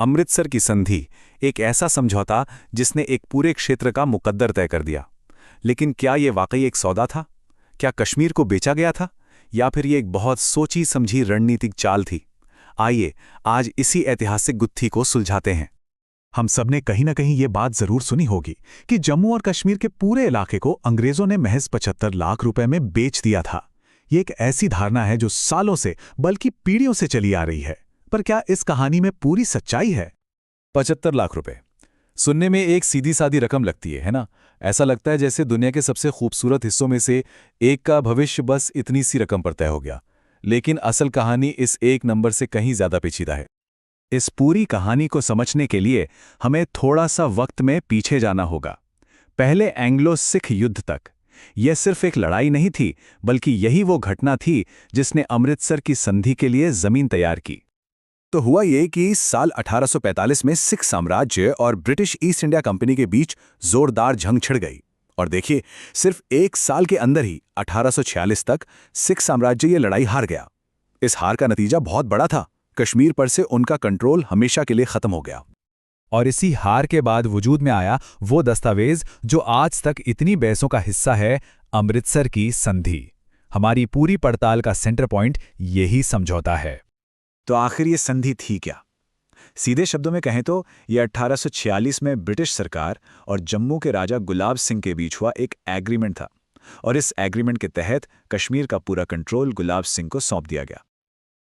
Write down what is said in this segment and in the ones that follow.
अमृतसर की संधि, एक ऐसा समझौता जिसने एक पूरे क्षेत्र का मुकद्दर तय कर दिया। लेकिन क्या ये वाकई एक सौदा था? क्या कश्मीर को बेचा गया था, या फिर ये एक बहुत सोची समझी रणनीतिक चाल थी? आइए आज इसी ऐतिहासिक गुत्थी को सुलझाते हैं। हम सबने कहीं ना कहीं ये बात जरूर सुनी होगी कि जम्मू और कश्मीर के पूरे इलाके को अंग्रेजों ने महज 75 लाख रुपए में बेच दिया था। ये एक ऐसी धारणा है जो सालों से बल्कि पीढ़ियों से चली आ रही है। पर क्या इस कहानी में पूरी सच्चाई है? 75 लाख रुपए सुनने में एक सीधी सादी रकम लगती है ना? ऐसा लगता है जैसे दुनिया के सबसे खूबसूरत हिस्सों में से एक का भविष्य बस इतनी सी रकम पर तय हो गया। लेकिन असल कहानी इस एक नंबर से कहीं ज्यादा पेचीदा है। इस पूरी कहानी को समझने के लिए हमें थोड़ा सा वक्त में पीछे जाना होगा, पहले एंग्लो सिख युद्ध तक। यह सिर्फ एक लड़ाई नहीं थी, बल्कि यही वो घटना थी जिसने अमृतसर की संधि के लिए जमीन तैयार की। तो हुआ ये कि साल 1845 में सिख साम्राज्य और ब्रिटिश ईस्ट इंडिया कंपनी के बीच जोरदार जंग छिड़ गई। और देखिए, सिर्फ एक साल के अंदर ही 1846 तक सिख साम्राज्य ये लड़ाई हार गया। इस हार का नतीजा बहुत बड़ा था। कश्मीर पर से उनका कंट्रोल हमेशा के लिए खत्म हो गया। और इसी हार के बाद वजूद में आया वो दस्तावेज जो आज तक इतनी बहसों का हिस्सा है, अमृतसर की संधि। हमारी पूरी पड़ताल का सेंटर पॉइंट यही समझौता है। तो आखिर ये संधि थी क्या? सीधे शब्दों में कहें तो ये 1846 में ब्रिटिश सरकार और जम्मू के राजा गुलाब सिंह के बीच हुआ एक एग्रीमेंट था। और इस एग्रीमेंट के तहत कश्मीर का पूरा कंट्रोल गुलाब सिंह को सौंप दिया गया।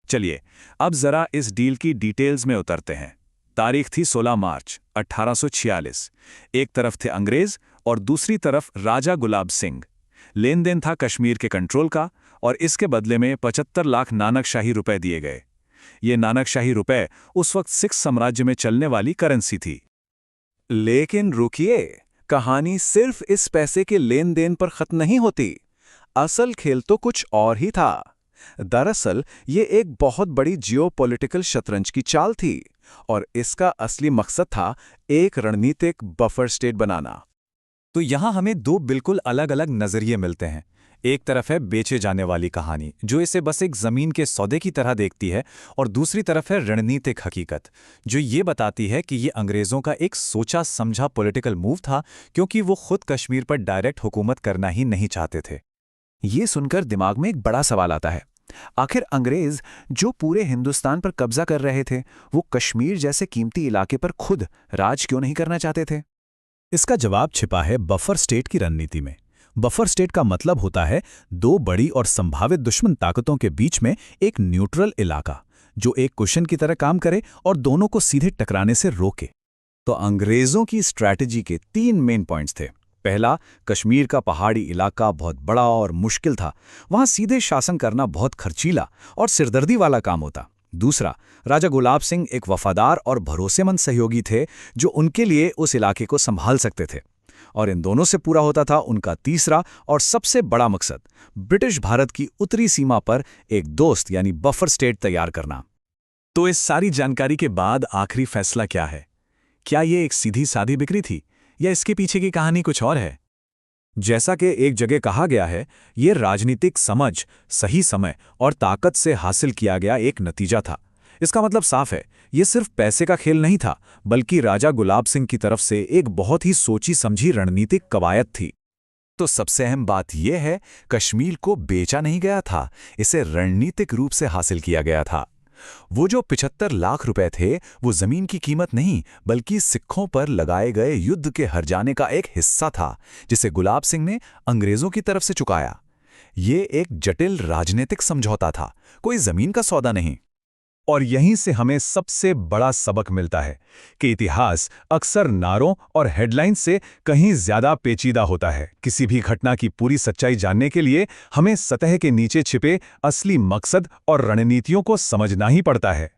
चलिए अब जरा इस डील की डिटेल्स में उतरते हैं। तारीख थी 16 मार्च 1846। एक तरफ थे अंग्रेज और दूसरी तरफ राजा गुलाब सिंह। लेन देन था कश्मीर के कंट्रोल का, और इसके बदले में 75 लाख नानकशाही रुपए दिए गए। ये नानकशाही रुपए उस वक्त सिख साम्राज्य में चलने वाली करेंसी थी। लेकिन रुकिए, कहानी सिर्फ इस पैसे के लेन देन पर खत्म नहीं होती। असल खेल तो कुछ और ही था। दरअसल ये एक बहुत बड़ी जियोपॉलिटिकल शतरंज की चाल थी, और इसका असली मकसद था एक रणनीतिक बफर स्टेट बनाना। तो यहां हमें दो बिल्कुल अलग अलग नजरिए मिलते हैं। एक तरफ है बेचे जाने वाली कहानी, जो इसे बस एक जमीन के सौदे की तरह देखती है, और दूसरी तरफ है रणनीतिक हकीकत, जो ये बताती है कि ये अंग्रेजों का एक सोचा समझा पॉलिटिकल मूव था, क्योंकि वो खुद कश्मीर पर डायरेक्ट हुकूमत करना ही नहीं चाहते थे। ये सुनकर दिमाग में एक बड़ा सवाल आता है, आखिर अंग्रेज जो पूरे हिंदुस्तान पर कब्जा कर रहे थे, वो कश्मीर जैसे कीमती इलाके पर खुद राज क्यों नहीं करना चाहते थे? इसका जवाब छिपा है बफर स्टेट की रणनीति में। बफर स्टेट का मतलब होता है दो बड़ी और संभावित दुश्मन ताकतों के बीच में एक न्यूट्रल इलाका, जो एक कुशन की तरह काम करे और दोनों को सीधे टकराने से रोके। तो अंग्रेजों की स्ट्रैटेजी के 3 मेन पॉइंट्स थे। पहला, कश्मीर का पहाड़ी इलाका बहुत बड़ा और मुश्किल था, वहां सीधे शासन करना बहुत खर्चीला और सिरदर्दी वाला काम होता। दूसरा, राजा गुलाब सिंह एक वफादार और भरोसेमंद सहयोगी थे, जो उनके लिए उस इलाके को संभाल सकते थे। और इन दोनों से पूरा होता था उनका तीसरा और सबसे बड़ा मकसद, ब्रिटिश भारत की उत्तरी सीमा पर एक दोस्त यानी बफर स्टेट तैयार करना। तो इस सारी जानकारी के बाद आखिरी फैसला क्या है? क्या ये एक सीधी सादी बिक्री थी, या इसके पीछे की कहानी कुछ और है? जैसा कि एक जगह कहा गया है, ये राजनीतिक समझ, सही समय और ताकत से हासिल किया गया एक नतीजा था। इसका मतलब साफ है, ये सिर्फ पैसे का खेल नहीं था, बल्कि राजा गुलाब सिंह की तरफ से एक बहुत ही सोची समझी रणनीतिक कवायद थी। तो सबसे अहम बात यह है, कश्मीर को बेचा नहीं गया था, इसे रणनीतिक रूप से हासिल किया गया था। वो जो 75 लाख रुपए थे, वो जमीन की कीमत नहीं, बल्कि सिखों पर लगाए गए युद्ध के हर जाने का एक हिस्सा था, जिसे गुलाब सिंह ने अंग्रेजों की तरफ से चुकाया। ये एक जटिल राजनीतिक समझौता था, कोई जमीन का सौदा नहीं। और यहीं से हमें सबसे बड़ा सबक मिलता है कि इतिहास अक्सर नारों और हेडलाइंस से कहीं ज्यादा पेचीदा होता है। किसी भी घटना की पूरी सच्चाई जानने के लिए हमें सतह के नीचे छिपे असली मकसद और रणनीतियों को समझना ही पड़ता है।